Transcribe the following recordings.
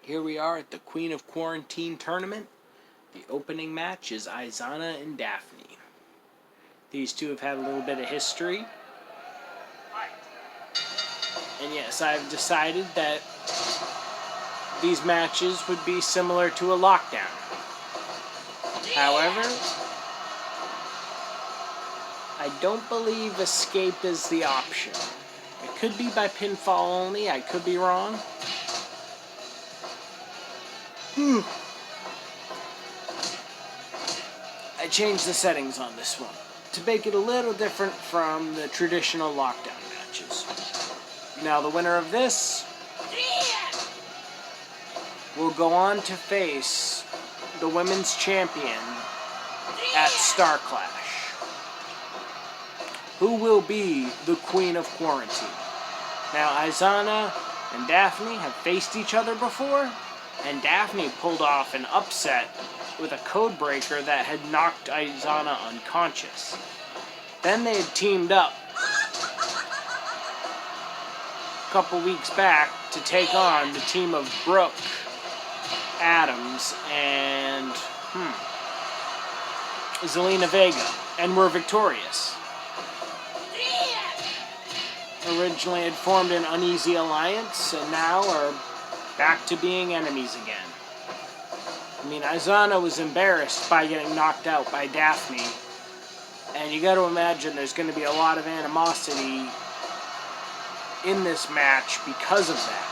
Here we are at the Queen of Quarantine tournament. The opening match is Izana and Daphne. These two have had a little bit of history. And yes, I've decided that these matches would be similar to a lockdown. However, I don't believe escape is the option. It could be by pinfall only, I could be wrong. I changed the settings on this one to make it a little different from the traditional lockdown matches. Now the winner of this will go on to face the women's champion at Star Clash. Who will be the Queen of Quarantine? Now Izana and Daphne have faced each other before, and Daphne pulled off an upset with a code breaker that had knocked Izana unconscious. Then they had teamed up a couple weeks back to take on the team of Brooke, Adams, and Zelina Vega, and were victorious. Originally had formed an uneasy alliance, and now are back to being enemies again. I mean, Izana was embarrassed by getting knocked out by Daphne, and you gotta imagine there's gonna be a lot of animosity in this match because of that.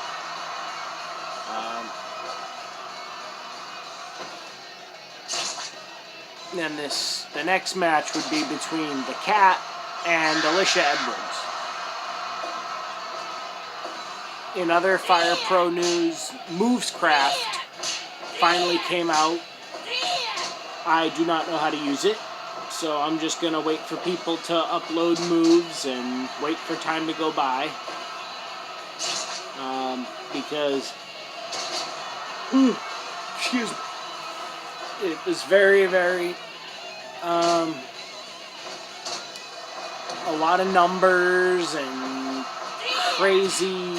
Then the next match would be between the Cat and Alicia Edwards. In other Fire Pro news, Movescraft finally came out. I do not know how to use it, so I'm just going to wait for people to upload moves and wait for time to go by. Because excuse me, it was very, very a lot of numbers and crazy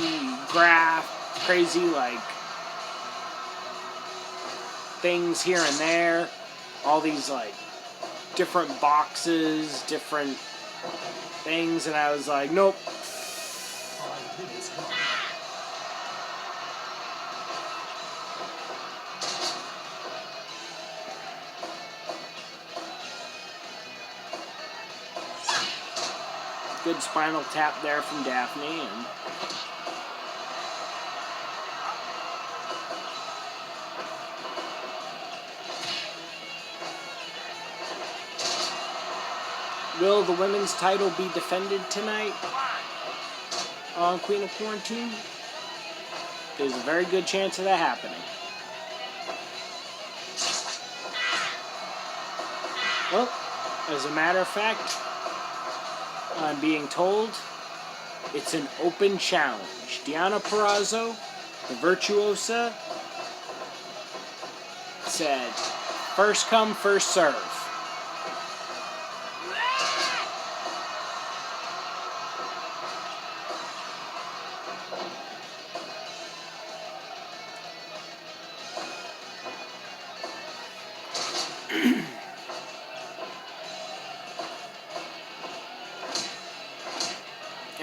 crazy like things here and there, all these like different boxes, different things, and I was like, nope. Good spinal tap there from Daphne, and will the women's title be defended tonight on Queen of Quarantine? There's a very good chance of that happening. Well, as a matter of fact, I'm being told it's an open challenge. Deonna Purrazzo, the Virtuosa, said, first come, first serve.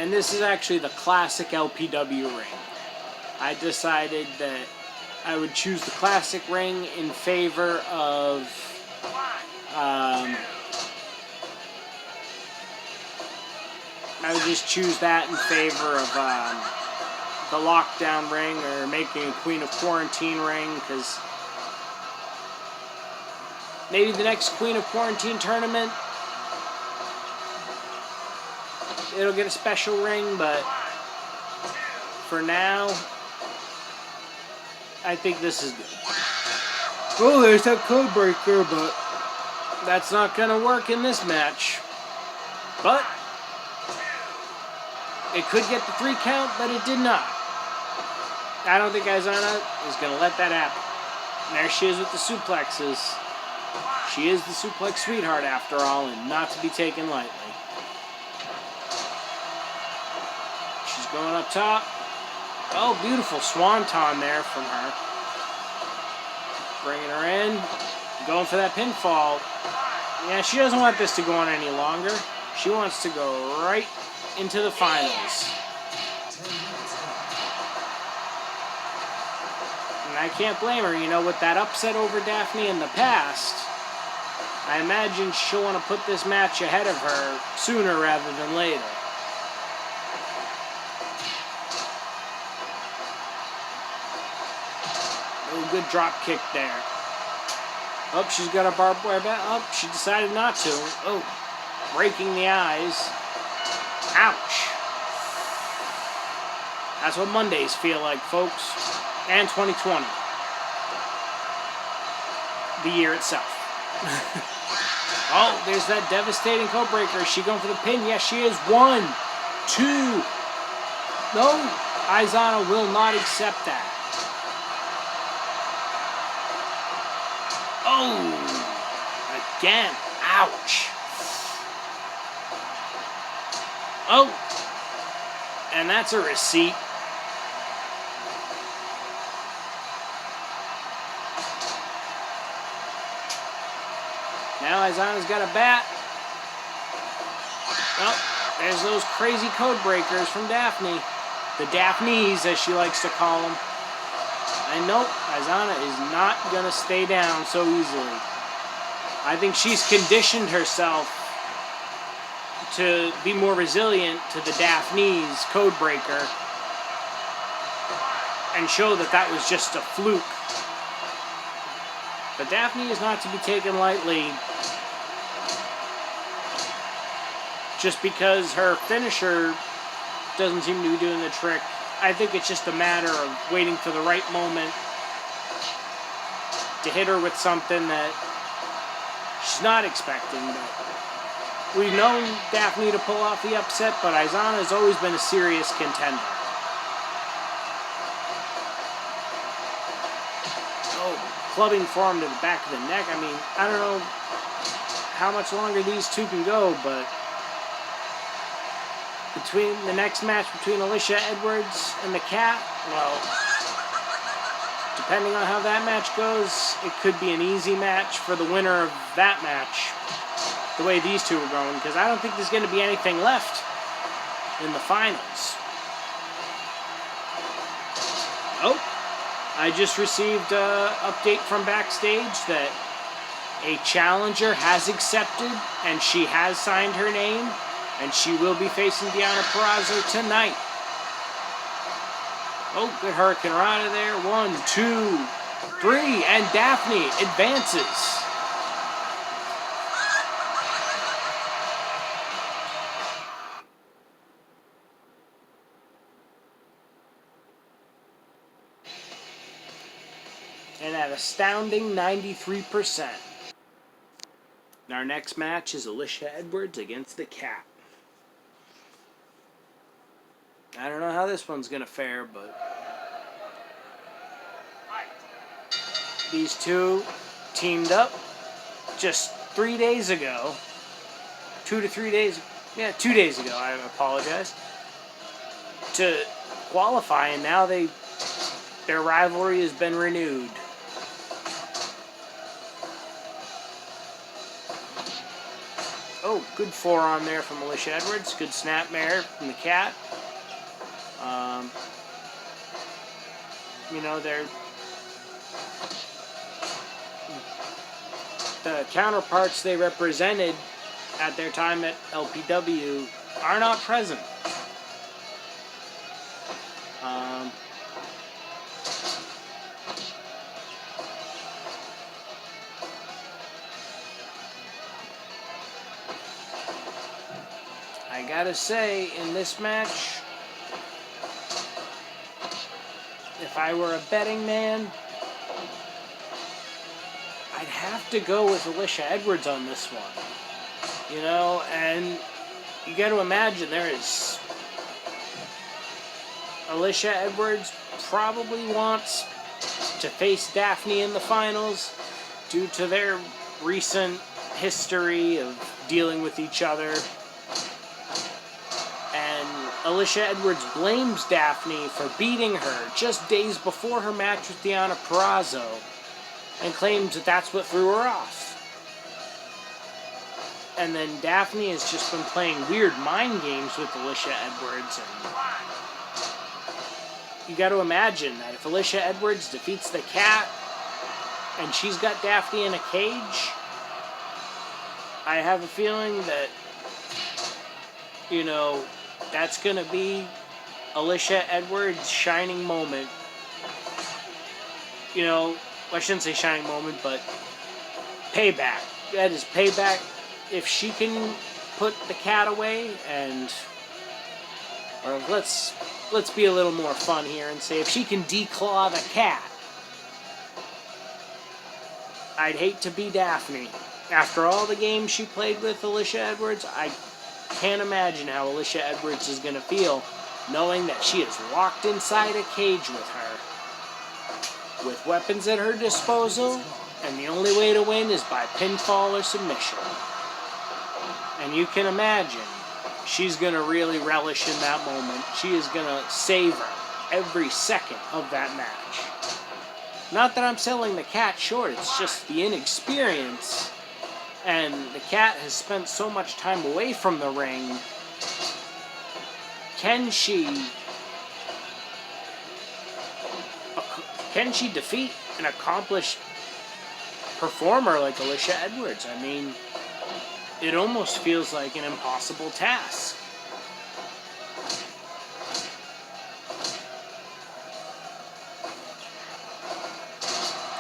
And this is actually the classic LPW ring. I decided that I would choose the classic ring in favor of I would just choose that in favor of the lockdown ring, or making a Queen of Quarantine ring, because maybe the next Queen of Quarantine tournament it'll get a special ring, but for now, I think this is good. Oh, there's that code breaker, but that's not going to work in this match. But it could get the 3 count, but it did not. I don't think Izana is going to let that happen. And there she is with the suplexes. She is the suplex sweetheart after all, and not to be taken lightly. She's going up top. Oh, beautiful swanton there from her. Bringing her in. Going for that pinfall. Yeah, she doesn't want this to go on any longer. She wants to go right into the finals. And I can't blame her, you know, with that upset over Daphne in the past. I imagine she'll want to put this match ahead of her sooner rather than later. Oh, good drop kick there. Oh, she's got a barbed wire bat. Oh, she decided not to. Oh, breaking the eyes. Ouch. That's what Mondays feel like, folks. And 2020. The year itself. Oh, there's that devastating code breaker. Is she going for the pin? Yes, she is. 1, 2. No, Aizana will not accept that. Oh, again. Ouch. Oh, and that's a receipt. Now Aizana's got a bat. Oh, there's those crazy code breakers from Daphne. The Daphnes, as she likes to call them. And nope, Aizana is not going to stay down so easily. I think she's conditioned herself to be more resilient to the Daphne's code breaker and show that that was just a fluke. But Daphne is not to be taken lightly just because her finisher doesn't seem to be doing the trick. I think it's just a matter of waiting for the right moment to hit her with something that she's not expecting. But we've known Daphne to pull off the upset, but Aizana has always been a serious contender. Oh, clubbing forearm to the back of the neck. I mean, I don't know how much longer these two can go, but between the next match between Alicia Edwards and the Cat, well, depending on how that match goes, it could be an easy match for the winner of that match, the way these two are going, because I don't think there's going to be anything left in the finals. Oh, I just received an update from backstage that a challenger has accepted, and she has signed her name. And she will be facing Deonna Purrazzo tonight. Oh, good Hurricane Rana there. 1, 2, 3. And Daphne advances. And at astounding 93%. Our next match is Alicia Edwards against the Cat. I don't know how this one's going to fare, but these two teamed up just 3 days ago. 2 to 3 days, yeah, 2 days ago, I apologize, to qualify, and now their rivalry has been renewed. Oh, good forearm there from Alicia Edwards. Good snapmare from the Cat. You know, the counterparts they represented at their time at Lpw are not present. I gotta say, in this match, if I were a betting man, I'd have to go with Alicia Edwards on this one. You know, and you got to imagine there is... Alicia Edwards probably wants to face Daphne in the finals due to their recent history of dealing with each other. And Alicia Edwards blames Daphne for beating her just days before her match with Deonna Purrazzo. and claims that that's what threw her off. And then Daphne has just been playing weird mind games with Alicia Edwards. And you got to imagine that if Alicia Edwards defeats the cat and she's got Daphne in a cage, I have a feeling that, you know, that's going to be Alicia Edwards' shining moment. You know, I shouldn't say shining moment, but payback. That is payback. If she can put the cat away, and or let's be a little more fun here and say if she can declaw the cat, I'd hate to be Daphne. After all the games she played with Alicia Edwards, I can't imagine how Alicia Edwards is going to feel knowing that she is locked inside a cage with her, with weapons at her disposal, and the only way to win is by pinfall or submission. And you can imagine, she's going to really relish in that moment. She is going to savor every second of that match. Not that I'm selling the cat short, it's just the inexperience. And the cat has spent so much time away from the ring. Can she defeat an accomplished performer like Alicia Edwards? I mean, it almost feels like an impossible task.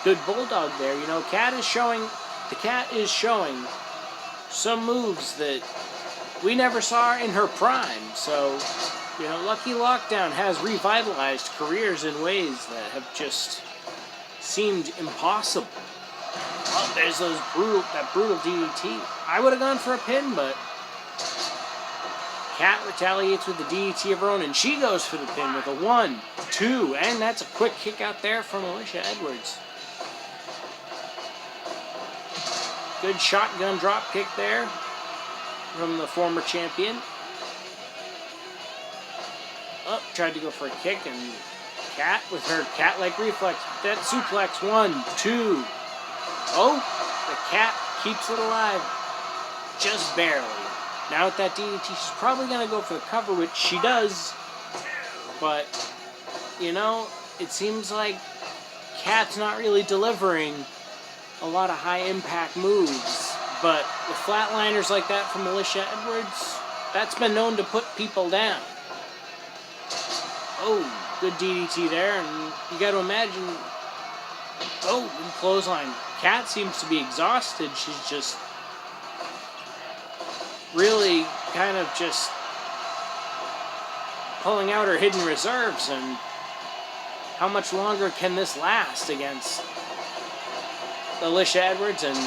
Good bulldog there. You know, the cat is showing some moves that we never saw in her prime. So, you know, Lucky Lockdown has revitalized careers in ways that have just seemed impossible. Oh, there's that brutal DDT. I would have gone for a pin, but Kat retaliates with the DDT of her own, and she goes for the pin with a 1, 2, and that's a quick kick out there from Alicia Edwards. Good shotgun drop kick there from the former champion. Oh, tried to go for a kick, and Kat with her cat-like reflex. That suplex, 1, 2. Oh, the cat keeps it alive. Just barely. Now with that DDT, she's probably going to go for the cover, which she does. But, you know, it seems like Kat's not really delivering a lot of high-impact moves. But with flatliners like that from Alicia Edwards, that's been known to put people down. Oh, good DDT there, and you got to imagine... Oh, good clothesline. Kat seems to be exhausted. She's just really kind of just pulling out her hidden reserves, and how much longer can this last against Alicia Edwards? And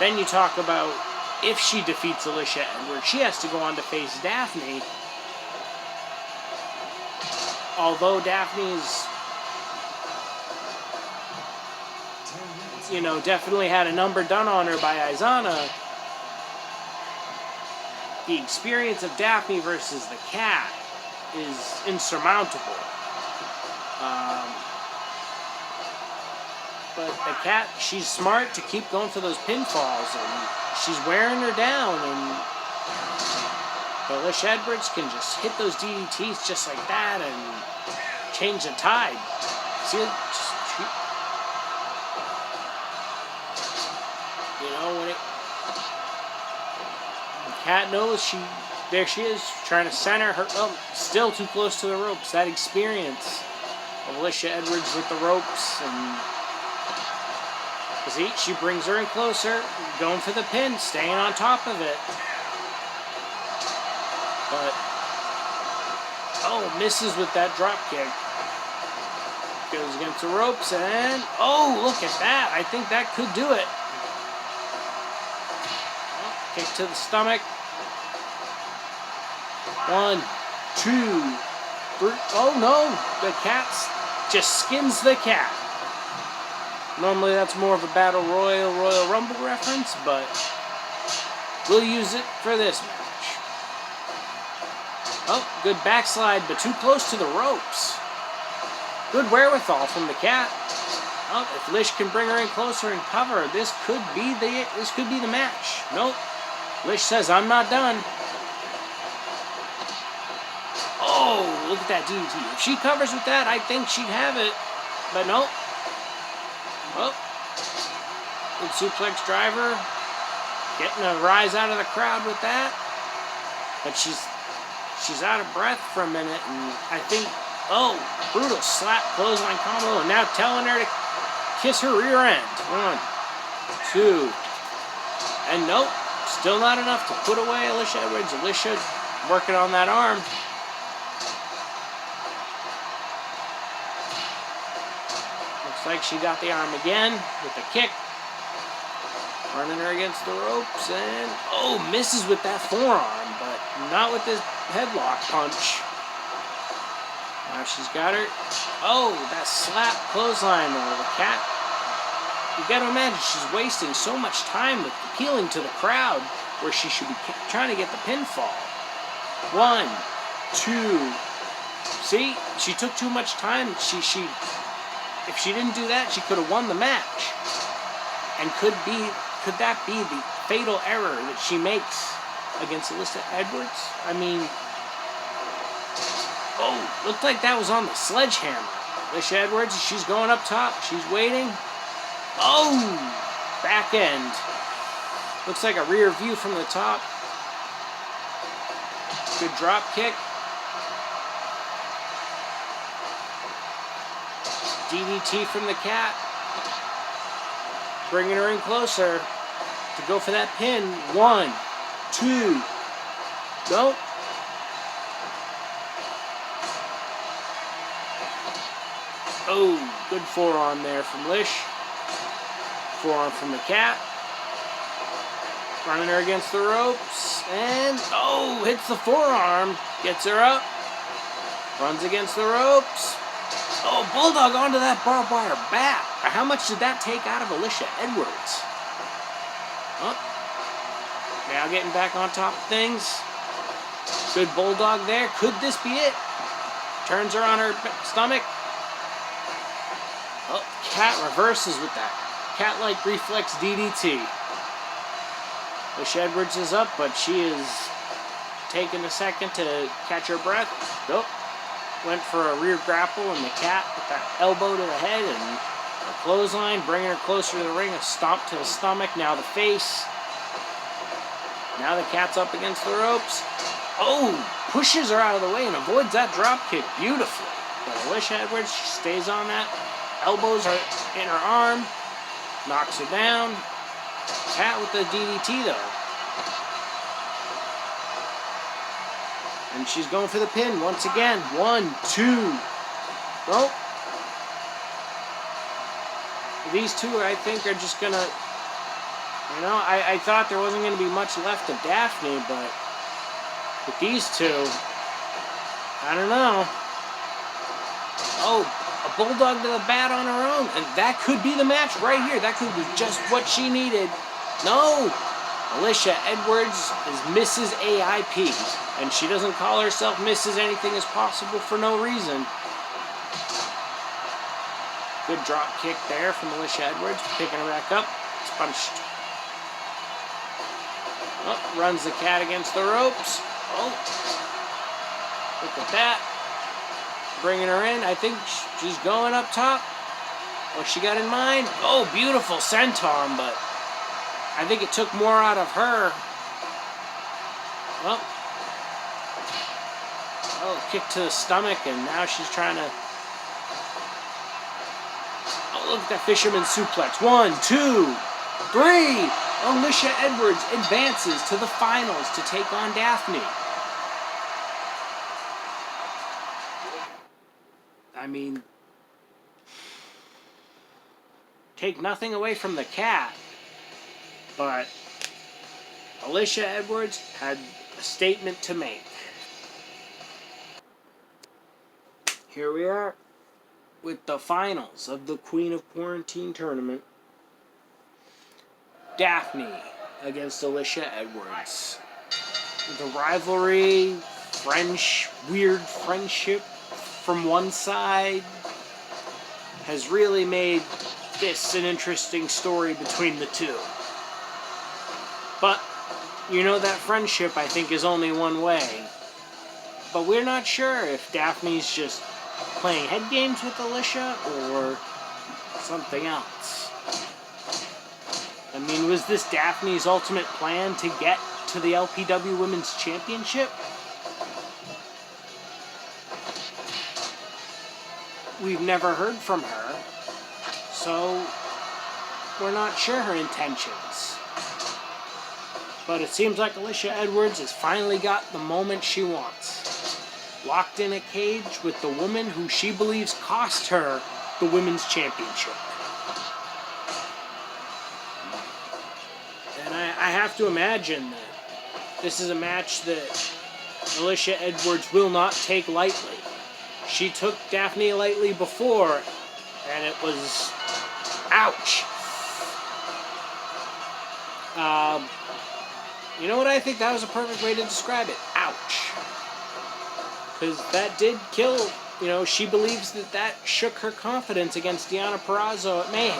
then you talk about if she defeats Alicia Edwards, she has to go on to face Daphne. Although Daphne's, you know, definitely had a number done on her by Aizana, the experience of Daphne versus the cat is insurmountable. But the cat, she's smart to keep going for those pinfalls, and she's wearing her down, and Alicia Edwards can just hit those DDTs just like that and change the tide. See, you know, when the cat knows there she is, trying to center her, still too close to the ropes. That experience of Alicia Edwards with the ropes, and see, she brings her in closer, going for the pin, staying on top of it. But, oh, misses with that drop kick. Goes against the ropes, and, oh, look at that. I think that could do it. Oh, kick to the stomach. 1, 2, 3. Oh, no. The cat just skins the cat. Normally that's more of a Battle Royal Rumble reference, but we'll use it for this match. Oh, good backslide, but too close to the ropes. Good wherewithal from the cat. Oh, if Lish can bring her in closer and cover, this could be the match. Nope. Lish says, I'm not done. Oh, look at that DDT. If she covers with that, I think she'd have it. But nope. Oh. Good suplex driver. Getting a rise out of the crowd with that. But she's out of breath for a minute, and I think, oh, brutal slap clothesline combo, and now telling her to kiss her rear end. 1, 2, and nope, still not enough to put away Alicia Edwards. Alicia working on that arm. Looks like she got the arm again with the kick. Running her against the ropes, and oh, misses with that forearm, but not with this headlock punch. Now she's got her. Oh, that slap clothesline though. The cat. You gotta imagine she's wasting so much time with appealing to the crowd where she should be trying to get the pinfall. 1, 2. See, she took too much time. If she didn't do that, she could have won the match. And could that be the fatal error that she makes against Alicia Edwards? I mean, oh, looked like that was on the sledgehammer. Alicia Edwards, she's going up top. She's waiting. Oh, back end. Looks like a rear view from the top. Good drop kick. DDT from the cat. Bringing her in closer to go for that pin. 1, 2. Go. Oh, good forearm there from Lish. Forearm from the cat. Running her against the ropes. And, oh, hits the forearm. Gets her up. Runs against the ropes. Oh, Bulldog onto that barbed wire bat. How much did that take out of Alicia Edwards? Oh, now getting back on top of things. Good Bulldog there. Could this be it? Turns her on her stomach. Oh, cat reverses with that cat-like reflex DDT. Alicia Edwards is up, but she is taking a second to catch her breath. Nope. Went for a rear grapple, and the cat with that elbow to the head and a clothesline, bringing her closer to the ring. A stomp to the stomach. Now the face. Now the cat's up against the ropes. Oh, pushes her out of the way and avoids that drop kick beautifully. But Alicia Edwards, she stays on that. Elbows are in her arm. Knocks her down. Cat with the DDT though. And she's going for the pin once again. 1, 2. Nope. These two, I think, are just going to... You know, I thought there wasn't going to be much left of Daphne, but with these two, I don't know. Oh, a Bulldog to the bat on her own. And that could be the match right here. That could be just what she needed. No! Alicia Edwards is Mrs. AIP. And she doesn't call herself Mrs. Anything is Possible for no reason. Good drop kick there from Alicia Edwards. Picking her back up. It's punched. Oh, runs the cat against the ropes. Oh. Look at that. Bringing her in. I think she's going up top. What she got in mind? Oh, beautiful senton, but I think it took more out of her. Well. Oh, kick to the stomach, and now she's trying to... Oh, look at that fisherman suplex. 1, 2, 3. Alicia Edwards advances to the finals to take on Daphne. I mean, take nothing away from the cat, but Alicia Edwards had a statement to make. Here we are with the finals of the Queen of Quarantine tournament. Daphne against Alicia Edwards. The rivalry, weird friendship from one side has really made this an interesting story between the two. But, you know, that friendship, I think, is only one way. But we're not sure if Daphne's just playing head games with Alicia or something else. I mean, was this Daphne's ultimate plan to get to the LPW Women's Championship? We've never heard from her, so we're not sure her intentions. But it seems like Alicia Edwards has finally got the moment she wants. Locked in a cage with the woman who she believes cost her the Women's Championship. And I have to imagine that this is a match that Alicia Edwards will not take lightly. She took Daphne lightly before, and it was... ouch. You know what? I think that was a perfect way to describe it. Ouch. Because that did kill, you know, she believes that that shook her confidence against Deonna Purrazzo at Mayhem.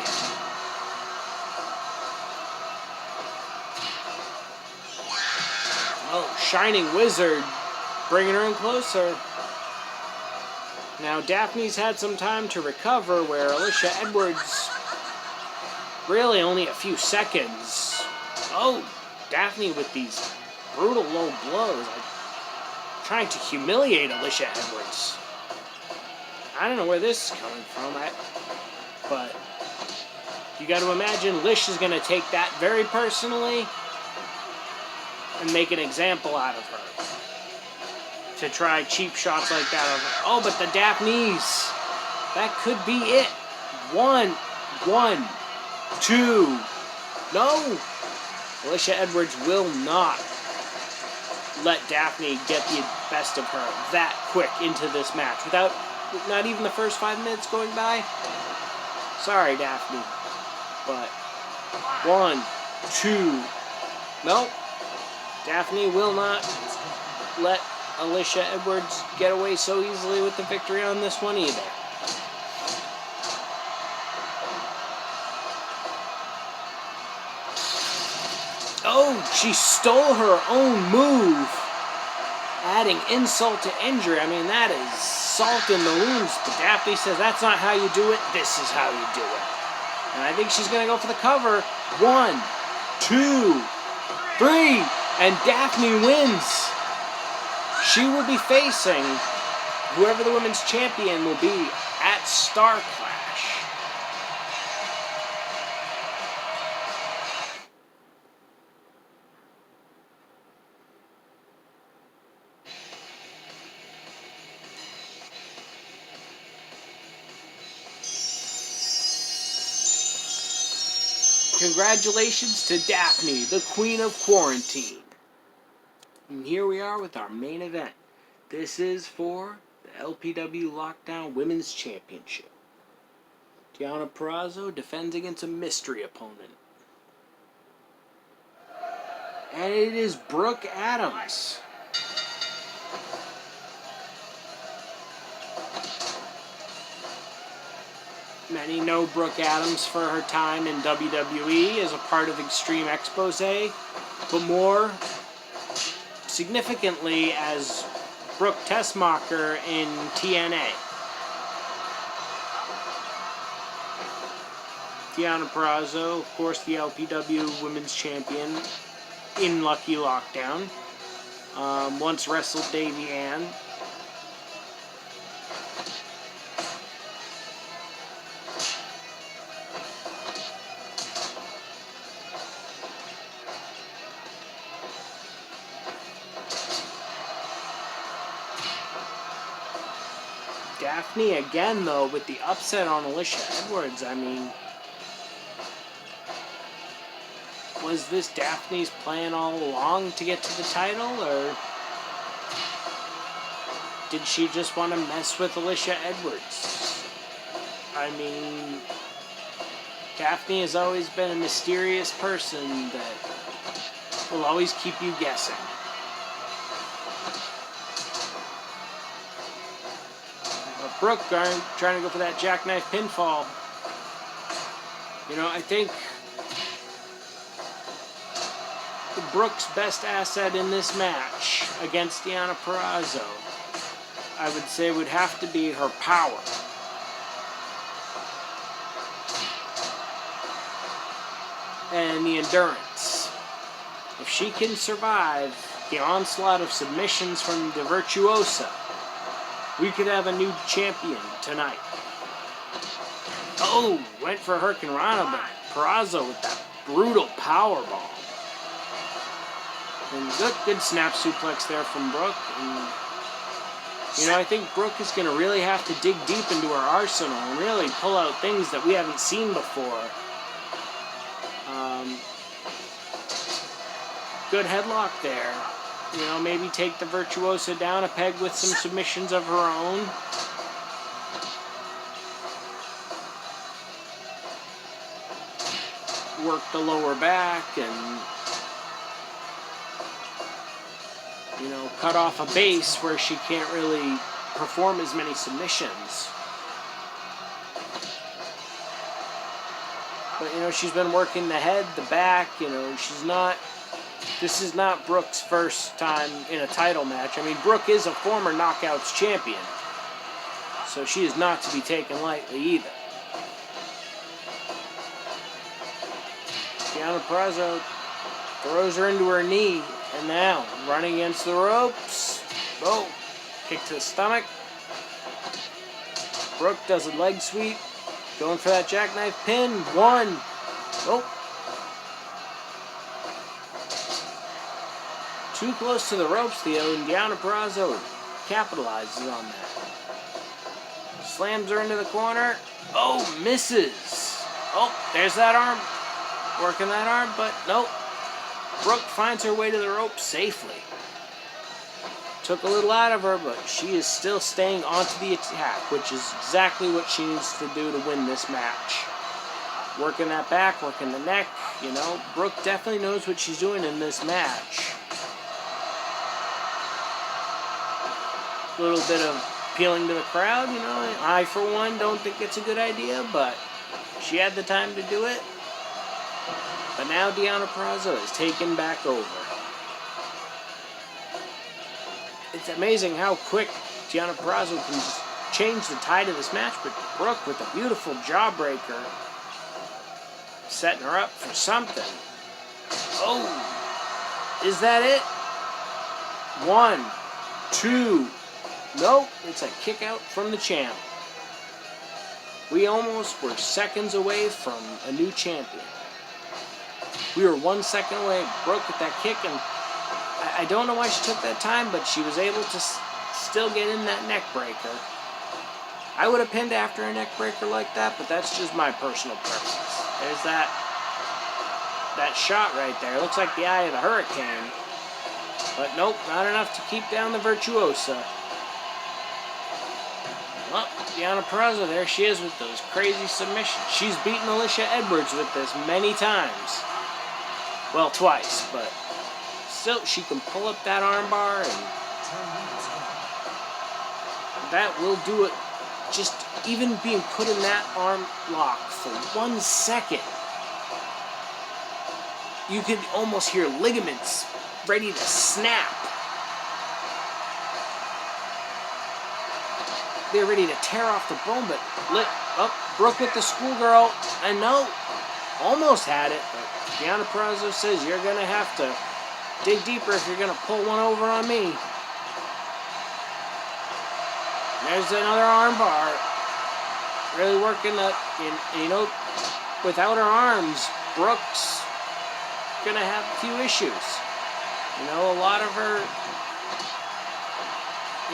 Oh, Shining Wizard, bringing her in closer. Now, Daphne's had some time to recover, where Alicia Edwards, really only a few seconds. Oh, Daphne with these brutal low blows, like trying to humiliate Alicia Edwards. I don't know where this is coming from, but you got to imagine Lish is going to take that very personally and make an example out of her. To try cheap shots like that of her. Oh, but the Daphne's. That could be it. 1, 2. No. Alicia Edwards will not let Daphne get the best of her that quick into this match without not even the first 5 minutes going by. Sorry, Daphne. But 1, 2. Nope. Daphne will not let Alicia Edwards get away so easily with the victory on this one either. Oh, she stole her own move, adding insult to injury. I mean, that is salt in the wounds. But Daphne says, that's not how you do it, this is how you do it. And I think she's going to go for the cover. 1, 2, 3, and Daphne wins. She will be facing whoever the women's champion will be at Star Clash. Congratulations to Daphne, the Queen of Quarantine. And here we are with our main event. This is for the LPW Lockdown Women's Championship. Deonna Purrazzo defends against a mystery opponent. And it is Brooke Adams. Many know Brooke Adams for her time in WWE as a part of Extreme Exposé, but more significantly as Brooke Tessmacher in TNA. Deonna Purrazzo, of course, the LPW Women's Champion in Lucky Lockdown. Once wrestled Davey Ann. Daphne again, though, with the upset on Alicia Edwards. I mean, was this Daphne's plan all along to get to the title, or did she just want to mess with Alicia Edwards? I mean, Daphne has always been a mysterious person that will always keep you guessing. Brooke trying to go for that jackknife pinfall. You know, I think Brooke's best asset in this match against Deonna Purrazzo, I would say, would have to be her power. And the endurance. If she can survive the onslaught of submissions from the Virtuosa, we could have a new champion tonight. Oh, went for Hurricane Rana, but Purrazzo with that brutal power bomb. And good snap suplex there from Brooke. And, you know, I think Brooke is going to really have to dig deep into her arsenal and really pull out things that we haven't seen before. Good headlock there. You know, maybe take the Virtuosa down a peg with some submissions of her own. Work the lower back and, you know, cut off a base where she can't really perform as many submissions. But, you know, she's been working the head, the back, you know, this is not Brooke's first time in a title match. I mean, Brooke is a former Knockouts champion, so she is not to be taken lightly either. Deonna Purrazzo throws her into her knee, and now running against the ropes. Oh, kick to the stomach. Brooke does a leg sweep, going for that jackknife pin. One. Oh. Too close to the ropes, Theo, and Deonna Purrazzo capitalizes on that. Slams her into the corner. Oh, misses. Oh, there's that arm. Working that arm, but nope. Brooke finds her way to the ropes safely. Took a little out of her, but she is still staying onto the attack, which is exactly what she needs to do to win this match. Working that back, working the neck, you know. Brooke definitely knows what she's doing in this match. A little bit of appealing to the crowd, you know. I, for one, don't think it's a good idea, but she had the time to do it. But now Deonna Purrazzo is taken back over. It's amazing how quick Deonna Purrazzo can just change the tide of this match, but Brooke with a beautiful jawbreaker, setting her up for something. Oh, is that it? 1, 2, nope, it's a kick out from the champ. We almost were seconds away from a new champion. We were 1 second away. Brooke with that kick, and I don't know why she took that time, but she was able to still get in that neck breaker. I would have pinned after a neck breaker like that, but that's just my personal preference. There's that shot right there. It looks like the eye of the hurricane. But nope, not enough to keep down the Virtuosa. Well, Deonna Purrazzo, there she is with those crazy submissions. She's beaten Alicia Edwards with this many times. Well, twice, but still, she can pull up that armbar, and that will do it. Just even being put in that arm lock for 1 second, you could almost hear ligaments ready to snap. They're ready to tear off the bone, but Brooke with the schoolgirl, I know, almost had it, but Deonna Purrazzo says you're going to have to dig deeper if you're going to pull one over on me. There's another armbar. Really working that, you know, without her arms, Brooke's going to have a few issues. You know, a lot of her,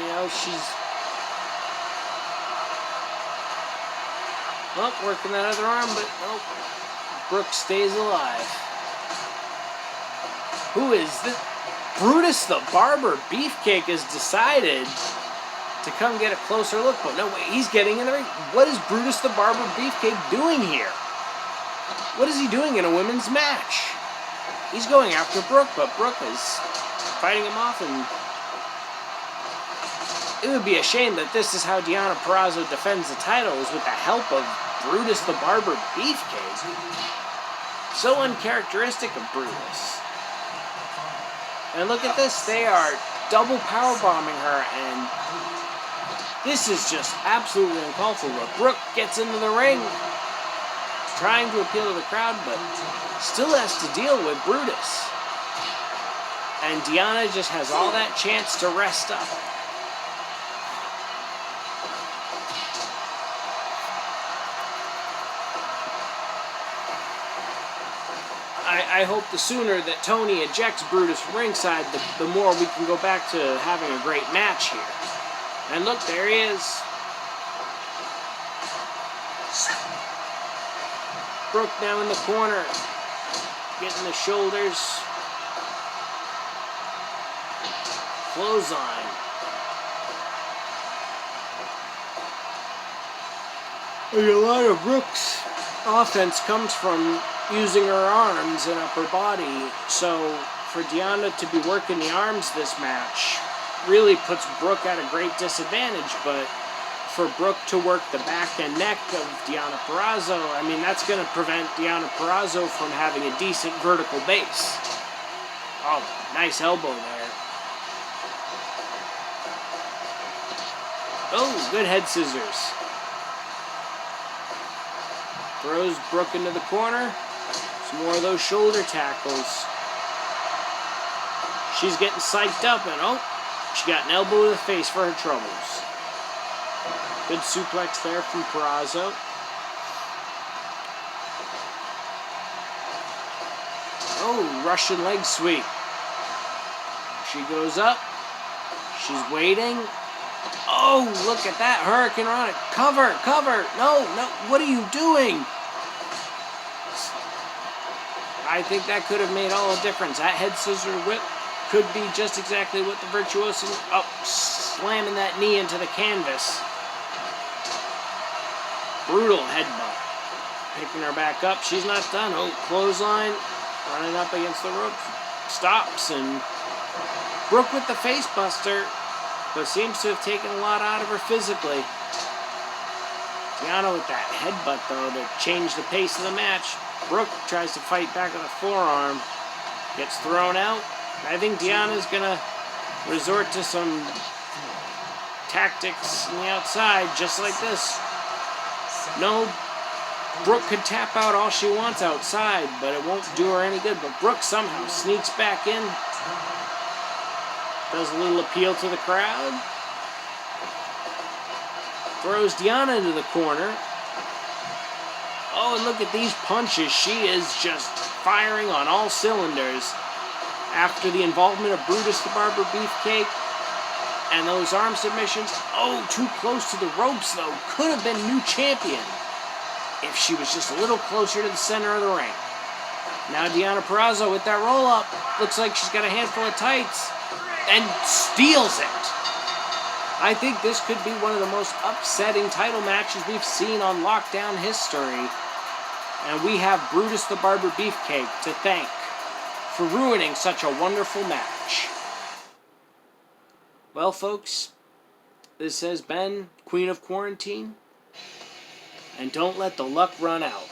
you know, she's working that other arm, but nope. Brooke stays alive. Who is this? Brutus the Barber Beefcake has decided to come get a closer look, but no, wait, he's getting in the ring. What is Brutus the Barber Beefcake doing here? What is he doing in a women's match? He's going after Brooke, but Brooke is fighting him off, and it would be a shame that this is how Deonna Purrazzo defends the title, is with the help of Brutus the Barber Beefcake. So uncharacteristic of Brutus. And look at this, they are double powerbombing her, and this is just absolutely uncalled for. Brooke gets into the ring, trying to appeal to the crowd, but still has to deal with Brutus. And Deonna just has all that chance to rest up. I hope the sooner that Tony ejects Brutus from ringside, the more we can go back to having a great match here. And look, there he is. Brooke now in the corner, getting the shoulders. Clothesline. A lot of Brooke's offense comes from using her arms and upper body, so for Deonna to be working the arms this match really puts Brooke at a great disadvantage, but for Brooke to work the back and neck of Deonna Purrazzo, I mean, that's going to prevent Deonna Purrazzo from having a decent vertical base. Oh, nice elbow there. Oh, good head scissors. Throws Brooke into the corner. Some more of those shoulder tackles. She's getting psyched up, and oh, she got an elbow to the face for her troubles. Good suplex there from Purrazzo. Oh, Russian leg sweep. She goes up. She's waiting. Oh, look at that Hurricane Rana. Cover, cover. No, no, what are you doing? I think that could have made all the difference. That head scissor whip could be just exactly what the Virtuoso... Oh, slamming that knee into the canvas. Brutal headbutt. Picking her back up. She's not done. Oh, clothesline. Running up against the rope. Stops, and Brooke with the face buster, but seems to have taken a lot out of her physically. Deonna with that headbutt, though, to change the pace of the match. Brooke tries to fight back with a forearm. Gets thrown out. I think Deonna's going to resort to some tactics on the outside, just like this. No, Brooke could tap out all she wants outside, but it won't do her any good. But Brooke somehow sneaks back in. Does a little appeal to the crowd. Throws Deonna into the corner. Oh, and look at these punches. She is just firing on all cylinders. After the involvement of Brutus the Barber Beefcake and those arm submissions. Oh, too close to the ropes, though. Could have been new champion if she was just a little closer to the center of the ring. Now Deonna Purrazzo with that roll-up. Looks like she's got a handful of tights. And steals it. I think this could be one of the most upsetting title matches we've seen on Lockdown history. And we have Brutus the Barber Beefcake to thank for ruining such a wonderful match. Well, folks, this has been Queen of Quarantine. And don't let the luck run out.